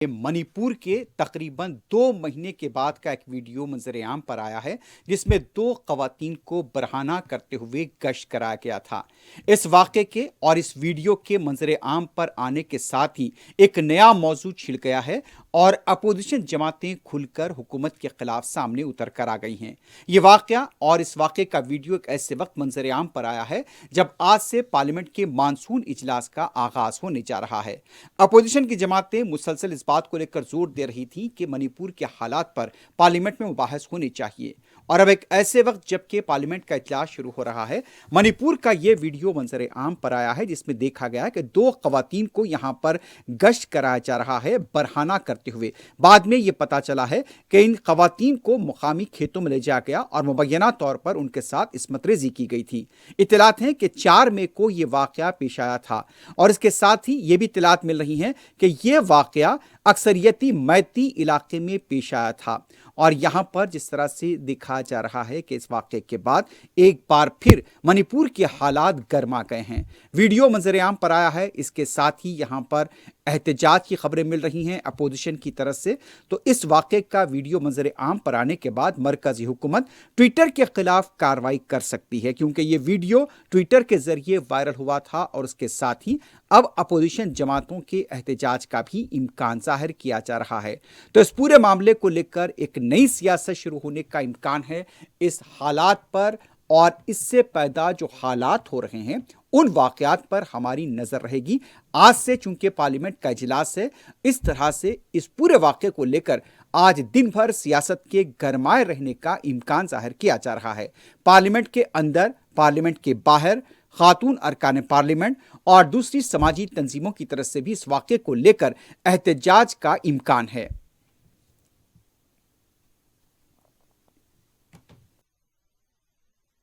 منی پور کے تقریباً 2 مہینے کے بعد کا ایک ویڈیو منظر عام پر آیا ہے جس میں 2 خواتین کو برہنہ کرتے ہوئے گشت کرایا گیا تھا۔ اس واقعے کے اور اس ویڈیو کے منظر عام پر آنے کے ساتھ ہی ایک نیا موضوع چھڑ گیا ہے اور اپوزیشن جماعتیں کھل کر حکومت کے خلاف سامنے اتر کر آ گئی ہیں۔ یہ واقعہ اور اس واقعے کا ویڈیو ایک ایسے وقت منظر عام پر آیا ہے جب آج سے پارلیمنٹ کے مانسون اجلاس کا آغاز ہونے جا رہا ہے۔ اپوزیشن کی جماعتیں مسلسل اس بات کو لے کر زور دے رہی تھی کہ منی پور کے حالات پر پارلیمنٹ میں مباحث ہونے چاہیے، اور اب ایک ایسے وقت جبکہ پارلیمنٹ کا اجلاس شروع ہو رہا ہے، منی پور کا یہ ویڈیو منظر عام پر آیا ہے جس میں دیکھا گیا کہ 2 خواتین کو یہاں پر گشت کرایا جا رہا ہے برہنہ کرتے ہوئے۔ بعد میں یہ پتا چلا ہے کہ ان خواتین کو مقامی کھیتوں میں لے جایا گیا اور مبینہ طور پر ان کے ساتھ عصمت ریزی کی گئی تھی۔ اطلاعات ہیں کہ 4 مئی کو یہ واقعہ پیش آیا تھا، اور اس کے ساتھ ہی یہ بھی اطلاعات مل رہی ہیں کہ یہ واقعہ اکثریتی میتی علاقے میں پیش آیا تھا، اور یہاں پر جس طرح سے دکھا جا رہا ہے کہ اس واقعے کے بعد ایک بار پھر منی پور کے حالات گرما گئے ہیں۔ ویڈیو منظر عام پر آیا ہے، اس کے ساتھ ہی یہاں پر احتجاج کی خبریں مل رہی ہیں اپوزیشن کی طرف سے۔ تو اس واقعے کا ویڈیو منظر عام پر آنے کے بعد مرکزی حکومت ٹویٹر کے خلاف کارروائی کر سکتی ہے، کیونکہ یہ ویڈیو ٹویٹر کے ذریعے وائرل ہوا تھا، اور اس کے ساتھ ہی اب اپوزیشن جماعتوں کے احتجاج کا بھی امکان ظاہر کیا جا رہا ہے۔ تو اس پورے معاملے کو لے کر ایک نئی سیاست شروع ہونے کا امکان ہے۔ اس حالات پر اور اس سے پیدا جو حالات ہو رہے ہیں ان واقعات پر ہماری نظر رہے گی۔ آج سے چونکہ پارلیمنٹ کا اجلاس ہے، اس طرح سے اس پورے واقعے کو لے کر آج دن بھر سیاست کے گرمائے رہنے کا امکان ظاہر کیا جا رہا ہے۔ پارلیمنٹ کے اندر، پارلیمنٹ کے باہر خاتون ارکان پارلیمنٹ اور دوسری سماجی تنظیموں کی طرف سے بھی اس واقعے کو لے کر احتجاج کا امکان ہے۔